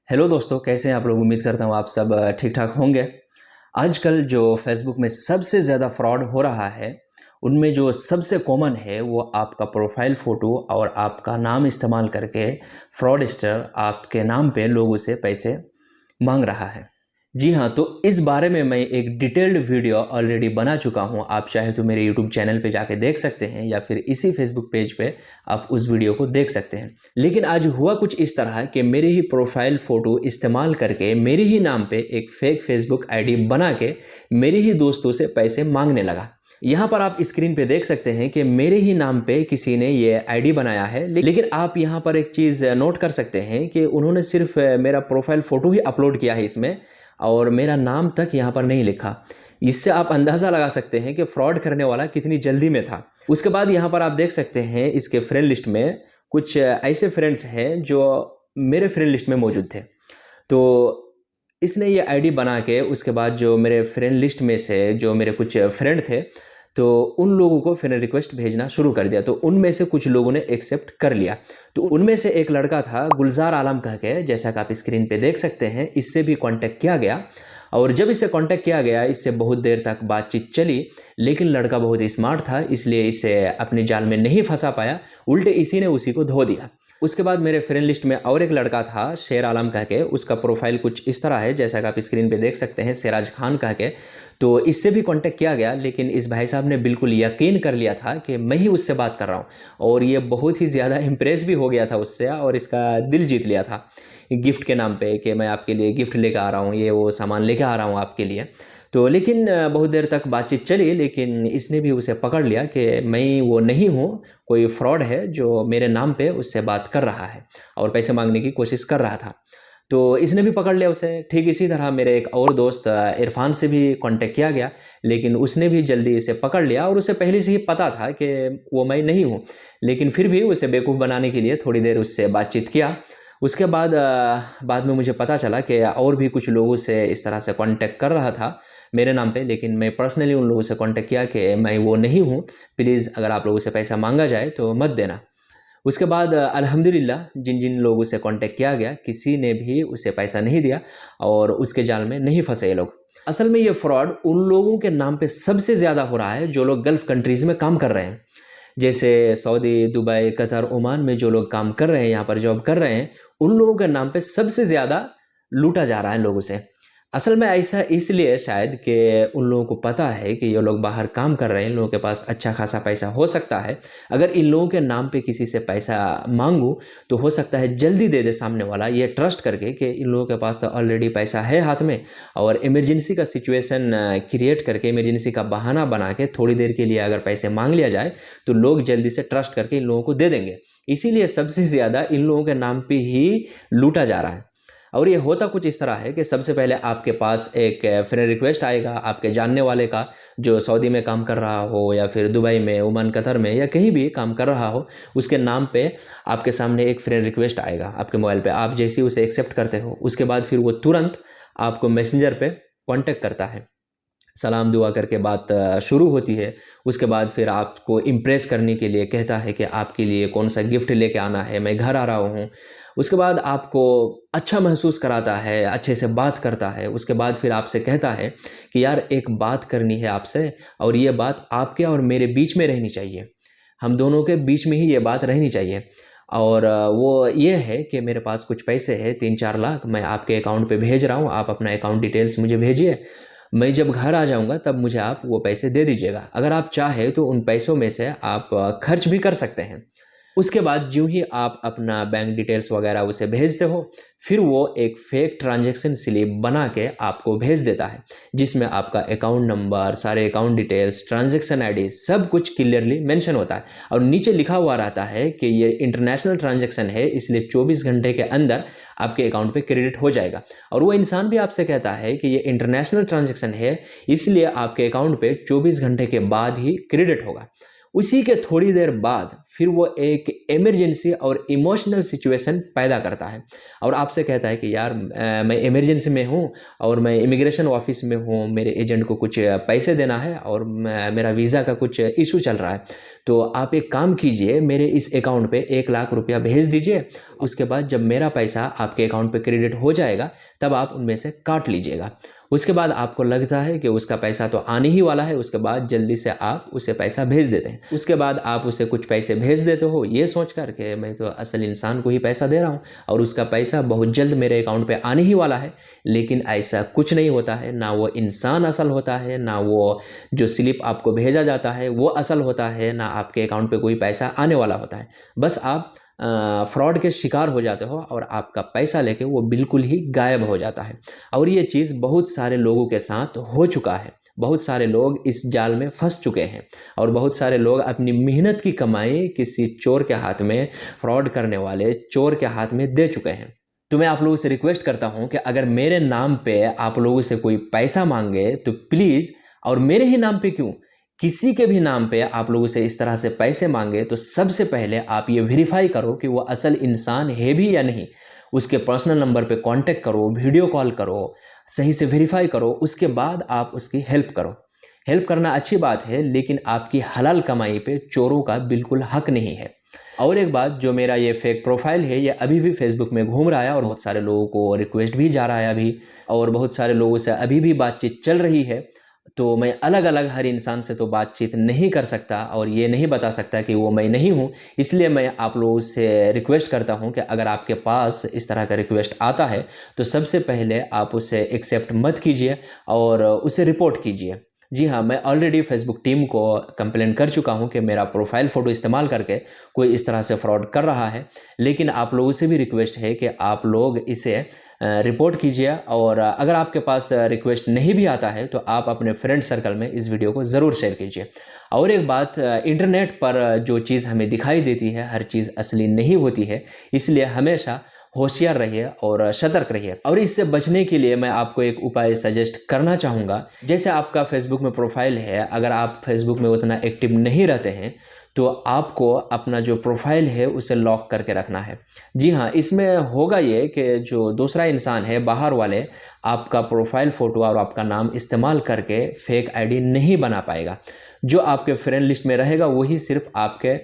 Hello दोस्तों, कैसे हैं आप लोग। उम्मीद करता हूँ आप सब ठीक ठाक होंगे। आजकल जो फेसबुक में सबसे ज़्यादा फ्रॉड हो रहा है, उनमें जो सबसे कॉमन है वो आपका प्रोफाइल फ़ोटो और आपका नाम इस्तेमाल करके फ्रॉडस्टर आपके नाम पे लोगों से पैसे मांग रहा है। जी हाँ, तो इस बारे में मैं एक डिटेल्ड वीडियो ऑलरेडी बना चुका हूँ। आप चाहे तो मेरे यूट्यूब चैनल पे जाके देख सकते हैं या फिर इसी फेसबुक पेज पे आप उस वीडियो को देख सकते हैं। लेकिन आज हुआ कुछ इस तरह कि मेरे ही प्रोफाइल फ़ोटो इस्तेमाल करके मेरे ही नाम पे एक फेक फेसबुक आईडी बना के मेरे ही दोस्तों से पैसे मांगने लगा। यहाँ पर आप स्क्रीन पे देख सकते हैं कि मेरे ही नाम पे किसी ने ये आईडी बनाया है। लेकिन आप यहाँ पर एक चीज़ नोट कर सकते हैं कि उन्होंने सिर्फ मेरा प्रोफाइल फ़ोटो ही अपलोड किया है इसमें, और मेरा नाम तक यहाँ पर नहीं लिखा। इससे आप अंदाज़ा लगा सकते हैं कि फ्रॉड करने वाला कितनी जल्दी में था। उसके बाद यहाँ पर आप देख सकते हैं इसके फ्रेंड लिस्ट में कुछ ऐसे फ्रेंड्स हैं जो मेरे फ्रेंड लिस्ट में मौजूद थे। तो इसने ये आईडी बना के उसके बाद जो मेरे फ्रेंड लिस्ट में से जो मेरे कुछ फ्रेंड थे, तो उन लोगों को फ्रेंड रिक्वेस्ट भेजना शुरू कर दिया। तो उनमें से कुछ लोगों ने एक्सेप्ट कर लिया। तो उनमें से एक लड़का था गुलजार आलम कह के, जैसा कि आप स्क्रीन पे देख सकते हैं। इससे भी कांटेक्ट किया गया, और जब इससे कांटेक्ट किया गया इससे बहुत देर तक बातचीत चली। लेकिन लड़का बहुत स्मार्ट था, इसलिए इसे अपने जाल में नहीं फंसा पाया, उल्टे इसी ने उसी को धो दिया। उसके बाद मेरे फ्रेंड लिस्ट में और एक लड़का था शेर आलम कह के। उसका प्रोफाइल कुछ इस तरह है जैसा कि आप स्क्रीन पे देख सकते हैं, सिराज खान कह के। तो इससे भी कांटेक्ट किया गया, लेकिन इस भाई साहब ने बिल्कुल यकीन कर लिया था कि मैं ही उससे बात कर रहा हूँ, और ये बहुत ही ज़्यादा इम्प्रेस भी हो गया था उससे, और इसका दिल जीत लिया था गिफ्ट के नाम पे कि मैं आपके लिए गिफ्ट लेकर आ रहा हूँ, ये वो सामान लेकर आ रहा हूँ आपके लिए। तो लेकिन बहुत देर तक बातचीत चली, लेकिन इसने भी उसे पकड़ लिया कि मैं वो नहीं हूँ, कोई फ्रॉड है जो मेरे नाम पे उससे बात कर रहा है और पैसे मांगने की कोशिश कर रहा था। तो इसने भी पकड़ लिया उसे। ठीक इसी तरह मेरे एक और दोस्त इरफान से भी कांटेक्ट किया गया, लेकिन उसने भी जल्दी इसे पकड़ लिया, और उसे पहले से ही पता था कि वो मैं नहीं हूँ। लेकिन फिर भी उसे बेवकूफ़ बनाने के लिए थोड़ी देर उससे बातचीत किया। उसके बाद में मुझे पता चला कि और भी कुछ लोगों से इस तरह से कांटेक्ट कर रहा था मेरे नाम पे। लेकिन मैं पर्सनली उन लोगों से कांटेक्ट किया कि मैं वो नहीं हूँ, प्लीज़ अगर आप लोगों से पैसा मांगा जाए तो मत देना। उसके बाद अल्हम्दुलिल्लाह जिन जिन लोगों से कांटेक्ट किया गया, किसी ने भी उसे पैसा नहीं दिया और उसके जाल में नहीं फंसे ये लोग। असल में ये फ्रॉड उन लोगों के नाम पे सबसे ज़्यादा हो रहा है जो लोग गल्फ़ कंट्रीज़ में काम कर रहे हैं, जैसे सऊदी, दुबई, कतर, ओमान में जो लोग काम कर रहे हैं, यहाँ पर जॉब कर रहे हैं, उन लोगों के नाम पे सबसे ज़्यादा लूटा जा रहा है लोगों से। असल में ऐसा इसलिए शायद कि उन लोगों को पता है कि ये लोग बाहर काम कर रहे हैं, इन लोगों के पास अच्छा खासा पैसा हो सकता है। अगर इन लोगों के नाम पे किसी से पैसा मांगूं तो हो सकता है जल्दी दे दे सामने वाला, ये ट्रस्ट करके कि इन लोगों के पास तो ऑलरेडी पैसा है हाथ में, और इमरजेंसी का सिचुएशन क्रिएट करके, इमरजेंसी का बहाना बना के थोड़ी देर के लिए अगर पैसे मांग लिया जाए तो लोग जल्दी से ट्रस्ट करके इन लोगों को दे देंगे। इसीलिए सबसे ज़्यादा इन लोगों के नाम पे ही लूटा जा रहा है। और ये होता कुछ इस तरह है कि सबसे पहले आपके पास एक फ्रेंड रिक्वेस्ट आएगा आपके जानने वाले का, जो सऊदी में काम कर रहा हो या फिर दुबई में, ओमान, कतर में या कहीं भी काम कर रहा हो, उसके नाम पे आपके सामने एक फ्रेंड रिक्वेस्ट आएगा आपके मोबाइल पे। आप जैसे ही उसे एक्सेप्ट करते हो, उसके बाद फिर वो तुरंत आपको मैसेंजर पे कांटेक्ट करता है, सलाम दुआ करके बात शुरू होती है। उसके बाद फिर आपको इम्प्रेस करने के लिए कहता है कि आपके लिए कौन सा गिफ्ट लेके आना है, मैं घर आ रहा हूँ। उसके बाद आपको अच्छा महसूस कराता है, अच्छे से बात करता है। उसके बाद फिर आपसे कहता है कि यार एक बात करनी है आपसे, और ये बात आपके और मेरे बीच में रहनी चाहिए, हम दोनों के बीच में ही ये बात रहनी चाहिए। और वो ये है कि मेरे पास कुछ पैसे हैं 3-4 लाख, मैं आपके अकाउंट पे भेज रहा हूँ, आप अपना अकाउंट डिटेल्स मुझे भेजिए। मैं जब घर आ जाऊंगा तब मुझे आप वो पैसे दे दीजिएगा। अगर आप चाहें तो उन पैसों में से आप खर्च भी कर सकते हैं। उसके बाद जो ही आप अपना बैंक डिटेल्स वगैरह उसे भेजते हो, फिर वो एक फेक ट्रांजैक्शन स्लिप बना के आपको भेज देता है, जिसमें आपका अकाउंट नंबर, सारे अकाउंट डिटेल्स, ट्रांजैक्शन आईडी सब कुछ क्लियरली मेंशन होता है, और नीचे लिखा हुआ रहता है कि ये इंटरनेशनल ट्रांजैक्शन है, इसलिए 24 घंटे के अंदर आपके अकाउंट पे क्रेडिट हो जाएगा। और वो इंसान भी आपसे कहता है कि ये इंटरनेशनल ट्रांजैक्शन है, इसलिए आपके अकाउंट पे 24 घंटे के बाद ही क्रेडिट होगा। उसी के थोड़ी देर बाद फिर वो एक इमरजेंसी और इमोशनल सिचुएशन पैदा करता है और आपसे कहता है कि यार मैं इमरजेंसी में हूँ और मैं इमिग्रेशन ऑफिस में हूँ, मेरे एजेंट को कुछ पैसे देना है और मेरा वीज़ा का कुछ इशू चल रहा है, तो आप एक काम कीजिए, मेरे इस अकाउंट पे 1 लाख रुपया भेज दीजिए। उसके बाद जब मेरा पैसा आपके अकाउंट पे क्रेडिट हो जाएगा तब आप उनमें से काट लीजिएगा। उसके बाद आपको लगता है कि उसका पैसा तो आने ही वाला है, उसके बाद जल्दी से आप उसे पैसा भेज देते हैं। उसके बाद आप उसे कुछ पैसे भेज देते हो ये सोच कर के मैं तो असल इंसान को ही पैसा दे रहा हूँ और उसका पैसा बहुत जल्द मेरे अकाउंट पे आने ही वाला है। लेकिन ऐसा कुछ नहीं होता है, ना वो इंसान असल होता है, ना वो जो स्लिप आपको भेजा जाता है वो असल होता है, ना आपके अकाउंट पे कोई पैसा आने वाला होता है। बस आप फ्रॉड के शिकार हो जाते हो और आपका पैसा लेके वो बिल्कुल ही गायब हो जाता है। और ये चीज़ बहुत सारे लोगों के साथ हो चुका है। बहुत सारे लोग इस जाल में फंस चुके हैं और बहुत सारे लोग अपनी मेहनत की कमाई किसी चोर के हाथ में, फ्रॉड करने वाले चोर के हाथ में दे चुके हैं। तो मैं आप लोगों से रिक्वेस्ट करता हूं कि अगर मेरे नाम पे आप लोगों से कोई पैसा मांगे तो प्लीज़, और मेरे ही नाम पे क्यों, किसी के भी नाम पे आप लोगों से इस तरह से पैसे मांगे तो सबसे पहले आप ये वेरीफाई करो कि वो असल इंसान है भी या नहीं। उसके पर्सनल नंबर पे कांटेक्ट करो, वीडियो कॉल करो, सही से वेरीफाई करो, उसके बाद आप उसकी हेल्प करो। हेल्प करना अच्छी बात है, लेकिन आपकी हलाल कमाई पे चोरों का बिल्कुल हक नहीं है। और एक बात, जो मेरा ये फेक प्रोफाइल है ये अभी भी फेसबुक में घूम रहा है और बहुत सारे लोगों को रिक्वेस्ट भी जा रहा है अभी, और बहुत सारे लोगों से अभी भी बातचीत चल रही है। तो मैं अलग अलग हर इंसान से तो बातचीत नहीं कर सकता और ये नहीं बता सकता कि वो मैं नहीं हूँ। इसलिए मैं आप लोगों से रिक्वेस्ट करता हूँ कि अगर आपके पास इस तरह का रिक्वेस्ट आता है तो सबसे पहले आप उसे एक्सेप्ट मत कीजिए और उसे रिपोर्ट कीजिए। जी हाँ, मैं ऑलरेडी फेसबुक टीम को कंप्लेंट कर चुका हूँ कि मेरा प्रोफाइल फ़ोटो इस्तेमाल करके कोई इस तरह से फ्रॉड कर रहा है। लेकिन आप लोगों से भी रिक्वेस्ट है कि आप लोग इसे रिपोर्ट कीजिए, और अगर आपके पास रिक्वेस्ट नहीं भी आता है तो आप अपने फ्रेंड सर्कल में इस वीडियो को ज़रूर शेयर कीजिए। और एक बात, इंटरनेट पर जो चीज़ हमें दिखाई देती है हर चीज़ असली नहीं होती है, इसलिए हमेशा होशियार रहिए और सतर्क रहिए। और इससे बचने के लिए मैं आपको एक उपाय सजेस्ट करना चाहूँगा। जैसे आपका फेसबुक में प्रोफाइल है, अगर आप फेसबुक में उतना एक्टिव नहीं रहते हैं तो आपको अपना जो प्रोफाइल है उसे लॉक करके रखना है। जी हाँ, इसमें होगा ये कि जो दूसरा इंसान है, बाहर वाले, आपका प्रोफाइल फ़ोटो और आपका नाम इस्तेमाल करके फेक आईडी नहीं बना पाएगा। जो आपके फ्रेंड लिस्ट में रहेगा वही सिर्फ आपके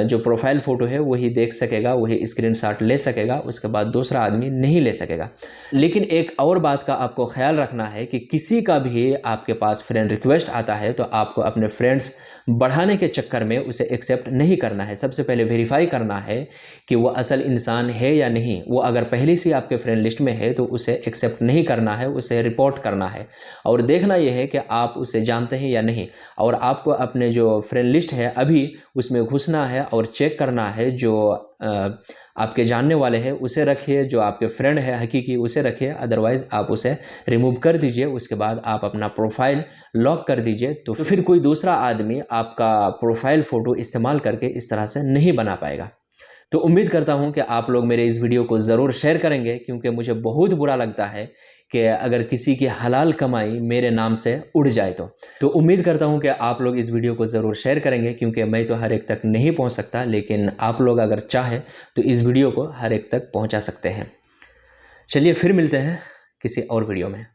जो प्रोफाइल फ़ोटो है वही देख सकेगा, वही स्क्रीनशॉट ले सकेगा, उसके बाद दूसरा आदमी नहीं ले सकेगा। लेकिन एक और बात का आपको ख्याल रखना है कि किसी का भी आपके पास फ्रेंड रिक्वेस्ट आता है तो आपको अपने फ्रेंड्स बढ़ाने के चक्कर में उसे एक्सेप्ट नहीं करना है। सबसे पहले वेरीफाई करना है कि वो असल इंसान है या नहीं। वो अगर पहले से आपके फ्रेंड लिस्ट में है तो उसे एक्सेप्ट नहीं करना है, उसे रिपोर्ट करना है। और देखना यह है कि आप उसे जानते हैं या नहीं, और आपको अपने जो फ्रेंड लिस्ट है अभी उसमें घुसना है और चेक करना है। जो आपके जानने वाले हैं उसे रखिए, जो आपके फ्रेंड है हकीकी उसे रखिए, अदरवाइज़ आप उसे रिमूव कर दीजिए। उसके बाद आप अपना प्रोफाइल लॉक कर दीजिए, तो फिर कोई दूसरा आदमी आपका प्रोफाइल फ़ोटो इस्तेमाल करके इस तरह से नहीं बना पाएगा। तो उम्मीद करता हूं कि आप लोग मेरे इस वीडियो को ज़रूर शेयर करेंगे, क्योंकि मुझे बहुत बुरा लगता है कि अगर किसी की हलाल कमाई मेरे नाम से उड़ जाए तो उम्मीद करता हूं कि आप लोग इस वीडियो को ज़रूर शेयर करेंगे, क्योंकि मैं तो हर एक तक नहीं पहुंच सकता, लेकिन आप लोग अगर चाहें तो इस वीडियो को हर एक तक पहुंचा सकते हैं। चलिए फिर मिलते हैं किसी और वीडियो में।